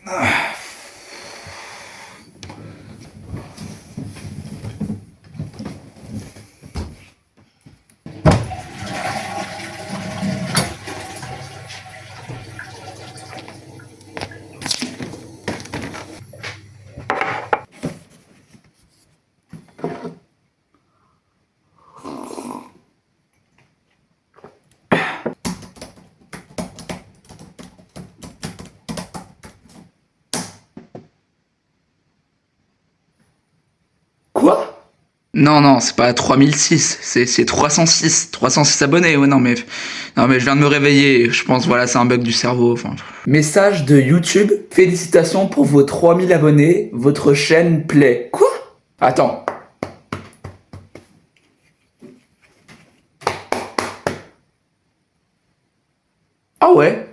Quoi? Non, c'est pas 3006, c'est 306. 306 abonnés, ouais, non mais je viens de me réveiller, je pense, voilà, c'est un bug du cerveau, enfin. Message de YouTube, félicitations pour vos 3000 abonnés, votre chaîne plaît. Quoi? Attends. Ah ouais?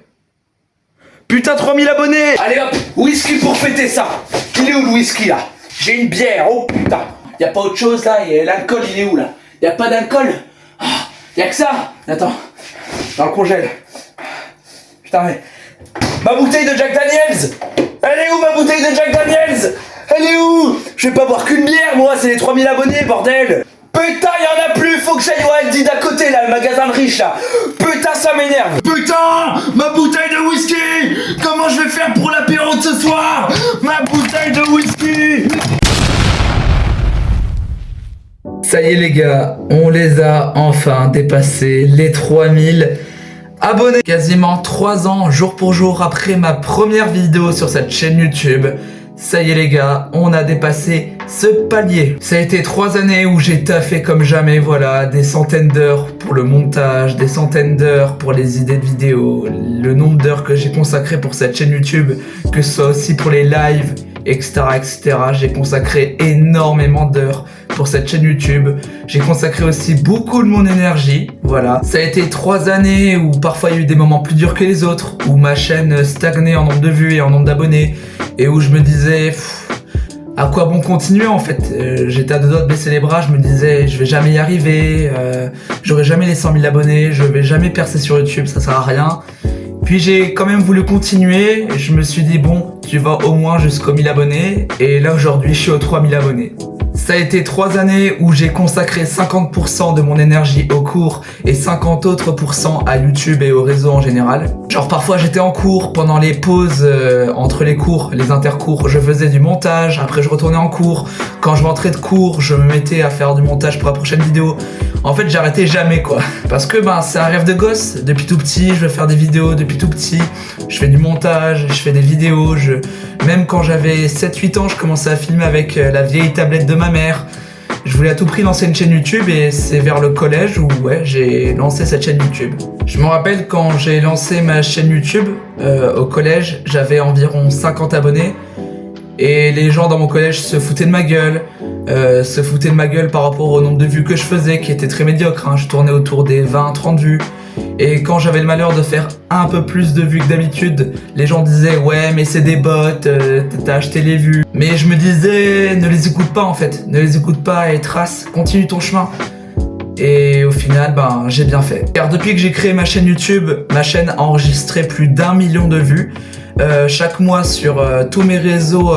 Putain, 3000 abonnés! Allez hop, whisky pour fêter ça! Il est où le whisky là? J'ai une bière, oh putain! Y'a pas autre chose là, et l'alcool il est où là? Y'a pas d'alcool? Y'a que ça? Attends, dans le congèle. Putain mais... Ma bouteille de Jack Daniels! Elle est où ma bouteille de Jack Daniels? Elle est où? Je vais pas boire qu'une bière moi, c'est les 3000 abonnés bordel! Putain, y'en a plus, faut que j'aille au Aldi d'à côté là, le magasin de riche là! Putain, ça m'énerve! Putain! Ma bouteille de whisky! Comment je vais faire pour l'apéro de ce soir? Ma bouteille de whisky! Ça y est les gars, on les a enfin dépassés, les 3000 abonnés. Quasiment 3 ans, jour pour jour, après ma première vidéo sur cette chaîne YouTube. Ça y est les gars, on a dépassé ce palier. Ça a été 3 années où j'ai taffé comme jamais, voilà, des centaines d'heures pour le montage, des centaines d'heures pour les idées de vidéos, le nombre d'heures que j'ai consacré pour cette chaîne YouTube, que ce soit aussi pour les lives, etc. etc. J'ai consacré énormément d'heures pour cette chaîne YouTube. J'ai consacré aussi beaucoup de mon énergie, voilà. Ça a été 3 années où parfois il y a eu des moments plus durs que les autres, où ma chaîne stagnait en nombre de vues et en nombre d'abonnés, et où je me disais, à quoi bon continuer en fait? J'étais à deux doigts de baisser les bras, je me disais, je vais jamais y arriver, j'aurai jamais les 100 000 abonnés, je vais jamais percer sur YouTube, ça sert à rien. Puis j'ai quand même voulu continuer, et je me suis dit, bon, tu vas au moins jusqu'aux 1000 abonnés, et là aujourd'hui je suis aux 3000 abonnés. Ça a été 3 années où j'ai consacré 50% de mon énergie au cours et 50 autres % à YouTube et au réseau en général. Genre parfois j'étais en cours, pendant les pauses entre les cours, les intercours, je faisais du montage, après je retournais en cours. Quand je rentrais de cours, je me mettais à faire du montage pour la prochaine vidéo. En fait j'arrêtais jamais quoi. Parce que c'est un rêve de gosse, depuis tout petit je veux faire des vidéos, depuis tout petit je fais du montage, je fais des vidéos, même quand j'avais 7-8 ans je commençais à filmer avec la vieille tablette de ma mère. Je voulais à tout prix lancer une chaîne YouTube et c'est vers le collège où j'ai lancé cette chaîne YouTube. Je me rappelle quand j'ai lancé ma chaîne YouTube au collège, j'avais environ 50 abonnés et les gens dans mon collège se foutaient de ma gueule, par rapport au nombre de vues que je faisais qui était très médiocre, hein. Je tournais autour des 20-30 vues. Et quand j'avais le malheur de faire un peu plus de vues que d'habitude, les gens disaient ouais mais c'est des bots, t'as acheté les vues. Mais je me disais ne les écoute pas en fait, ne les écoute pas et trace, continue ton chemin. Et au final j'ai bien fait. Car depuis que j'ai créé ma chaîne YouTube, ma chaîne a enregistré plus d'1 million de vues. Chaque mois sur tous mes réseaux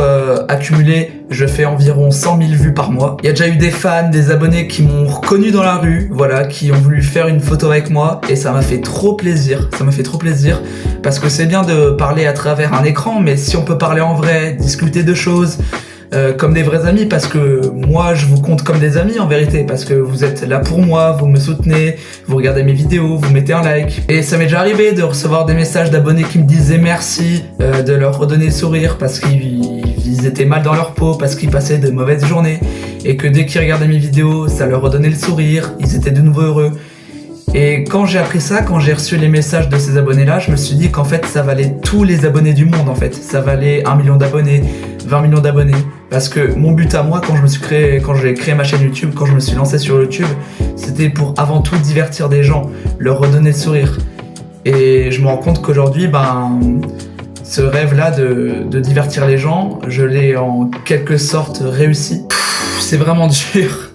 accumulés, je fais environ 100 000 vues par mois. Il y a déjà eu des fans, des abonnés qui m'ont reconnu dans la rue, voilà, qui ont voulu faire une photo avec moi et ça m'a fait trop plaisir, parce que c'est bien de parler à travers un écran, mais si on peut parler en vrai, discuter de choses, comme des vrais amis, parce que moi je vous compte comme des amis en vérité, parce que vous êtes là pour moi, vous me soutenez, vous regardez mes vidéos, vous mettez un like. Et ça m'est déjà arrivé de recevoir des messages d'abonnés qui me disaient merci, de leur redonner le sourire parce qu'ils étaient mal dans leur peau, parce qu'ils passaient de mauvaises journées, et que dès qu'ils regardaient mes vidéos, ça leur redonnait le sourire, ils étaient de nouveau heureux. Et quand j'ai appris ça, quand j'ai reçu les messages de ces abonnés-là, je me suis dit qu'en fait, ça valait tous les abonnés du monde, en fait. Ça valait 1 million d'abonnés, 20 millions d'abonnés. Parce que mon but à moi, quand j'ai créé ma chaîne YouTube, quand je me suis lancé sur YouTube, c'était pour avant tout divertir des gens, leur redonner le sourire. Et je me rends compte qu'aujourd'hui, ce rêve-là de divertir les gens, je l'ai en quelque sorte réussi. C'est vraiment dur.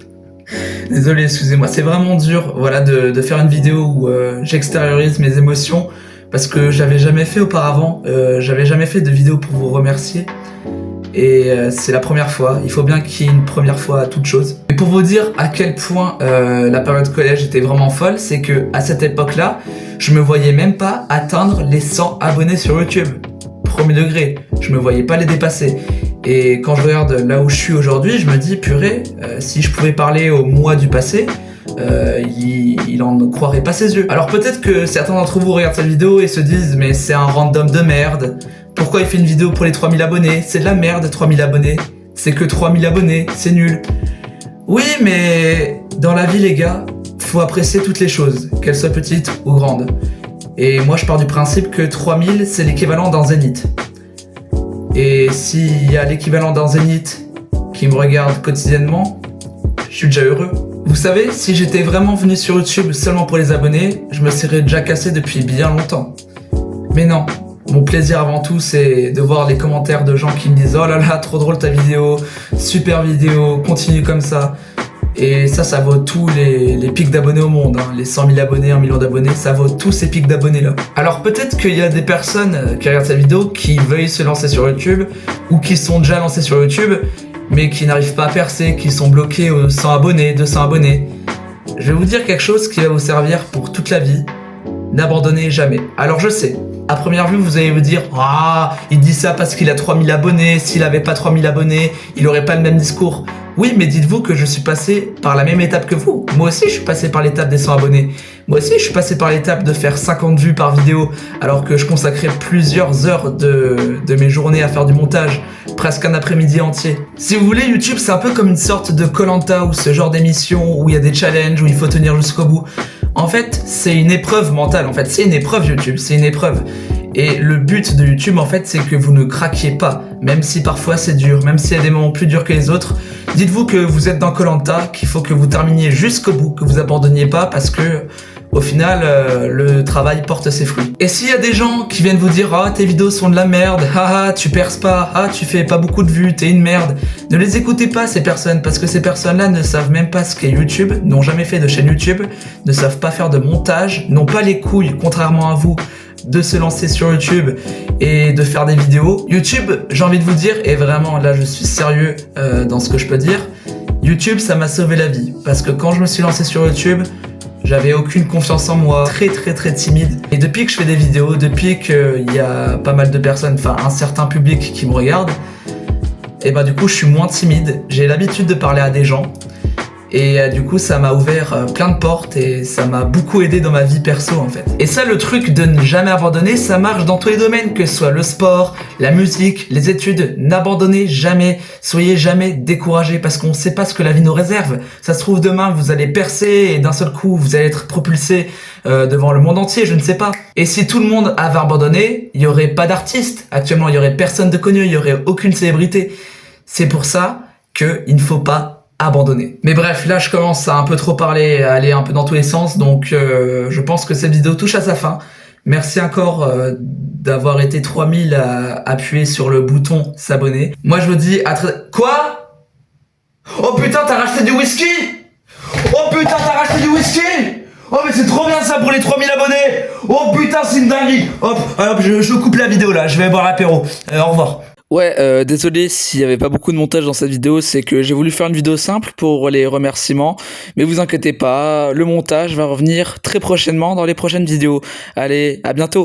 Désolé, excusez-moi, c'est vraiment dur, voilà, de faire une vidéo où j'extériorise mes émotions, parce que j'avais jamais fait auparavant, j'avais jamais fait de vidéo pour vous remercier. Et c'est la première fois, il faut bien qu'il y ait une première fois à toute chose. Et pour vous dire à quel point la période collège était vraiment folle, c'est que à cette époque-là, je me voyais même pas atteindre les 100 abonnés sur YouTube. Premier degré, je me voyais pas les dépasser. Et quand je regarde là où je suis aujourd'hui, je me dis purée, si je pouvais parler au moi du passé, il en croirait pas ses yeux. Alors peut-être que certains d'entre vous regardent cette vidéo et se disent mais c'est un random de merde. Pourquoi il fait une vidéo pour les 3000 abonnés? C'est de la merde 3000 abonnés. C'est que 3000 abonnés, c'est nul. Oui mais dans la vie les gars, faut apprécier toutes les choses, qu'elles soient petites ou grandes. Et moi je pars du principe que 3000 c'est l'équivalent d'un zénith. Et s'il y a l'équivalent d'un zénith qui me regarde quotidiennement, je suis déjà heureux. Vous savez, si j'étais vraiment venu sur YouTube seulement pour les abonnés, je me serais déjà cassé depuis bien longtemps. Mais non, mon plaisir avant tout c'est de voir les commentaires de gens qui me disent « Oh là là, trop drôle ta vidéo, super vidéo, continue comme ça ». Et ça vaut tous les pics d'abonnés au monde, hein. Les 100 000 abonnés, 1 million d'abonnés, ça vaut tous ces pics d'abonnés là. Alors peut-être qu'il y a des personnes qui regardent cette vidéo qui veuillent se lancer sur YouTube ou qui sont déjà lancées sur YouTube mais qui n'arrivent pas à percer, qui sont bloqués aux 100 abonnés, 200 abonnés. Je vais vous dire quelque chose qui va vous servir pour toute la vie. N'abandonnez jamais. Alors je sais, à première vue vous allez vous dire « Ah, il dit ça parce qu'il a 3000 abonnés, s'il avait pas 3000 abonnés, il aurait pas le même discours. » Oui, mais dites-vous que je suis passé par la même étape que vous. Moi aussi, je suis passé par l'étape des 100 abonnés. Moi aussi, je suis passé par l'étape de faire 50 vues par vidéo, alors que je consacrais plusieurs heures de mes journées à faire du montage, presque un après-midi entier. Si vous voulez, YouTube, c'est un peu comme une sorte de Koh-Lanta ou ce genre d'émission où il y a des challenges, où il faut tenir jusqu'au bout. En fait, c'est une épreuve mentale. En fait, c'est une épreuve YouTube, c'est une épreuve. Et le but de YouTube, en fait, c'est que vous ne craquiez pas, même si parfois c'est dur, même s'il y a des moments plus durs que les autres. Dites-vous que vous êtes dans Koh-Lanta, qu'il faut que vous terminiez jusqu'au bout, que vous abandonniez pas, parce que au final, le travail porte ses fruits. Et s'il y a des gens qui viennent vous dire « Ah, tes vidéos sont de la merde, ah, tu perces pas, ah, tu fais pas beaucoup de vues, t'es une merde », ne les écoutez pas ces personnes, parce que ces personnes-là ne savent même pas ce qu'est YouTube, n'ont jamais fait de chaîne YouTube, ne savent pas faire de montage, n'ont pas les couilles, contrairement à vous, de se lancer sur YouTube et de faire des vidéos. YouTube, j'ai envie de vous dire, et vraiment là je suis sérieux dans ce que je peux dire, YouTube ça m'a sauvé la vie, parce que quand je me suis lancé sur YouTube, j'avais aucune confiance en moi, très timide. Et depuis que je fais des vidéos, depuis qu'il y a pas mal de personnes, enfin un certain public qui me regarde, et bah du coup je suis moins timide, j'ai l'habitude de parler à des gens. Et du coup ça m'a ouvert plein de portes et ça m'a beaucoup aidé dans ma vie perso en fait. Et ça, le truc de ne jamais abandonner, ça marche dans tous les domaines, que ce soit le sport, la musique, les études. N'abandonnez jamais, soyez jamais découragés, parce qu'on ne sait pas ce que la vie nous réserve. Ça se trouve demain vous allez percer et d'un seul coup vous allez être propulsé devant le monde entier, je ne sais pas. Et si tout le monde avait abandonné, il n'y aurait pas d'artistes. Actuellement il n'y aurait personne de connu, il n'y aurait aucune célébrité. C'est pour ça qu'il ne faut pas abandonner. Mais bref, là je commence à un peu trop parler, à aller un peu dans tous les sens, donc je pense que cette vidéo touche à sa fin. Merci encore d'avoir été 3000 à appuyer sur le bouton s'abonner. Moi je vous dis à très... Quoi? Oh putain, t'as racheté du whisky? Oh putain, t'as racheté du whisky? Oh mais c'est trop bien ça pour les 3000 abonnés! Oh putain, c'est une dinguerie! Hop, hop, je coupe la vidéo là, je vais boire l'apéro. Au revoir. Ouais, désolé s'il y avait pas beaucoup de montage dans cette vidéo, c'est que j'ai voulu faire une vidéo simple pour les remerciements, mais vous inquiétez pas, le montage va revenir très prochainement dans les prochaines vidéos. Allez, à bientôt!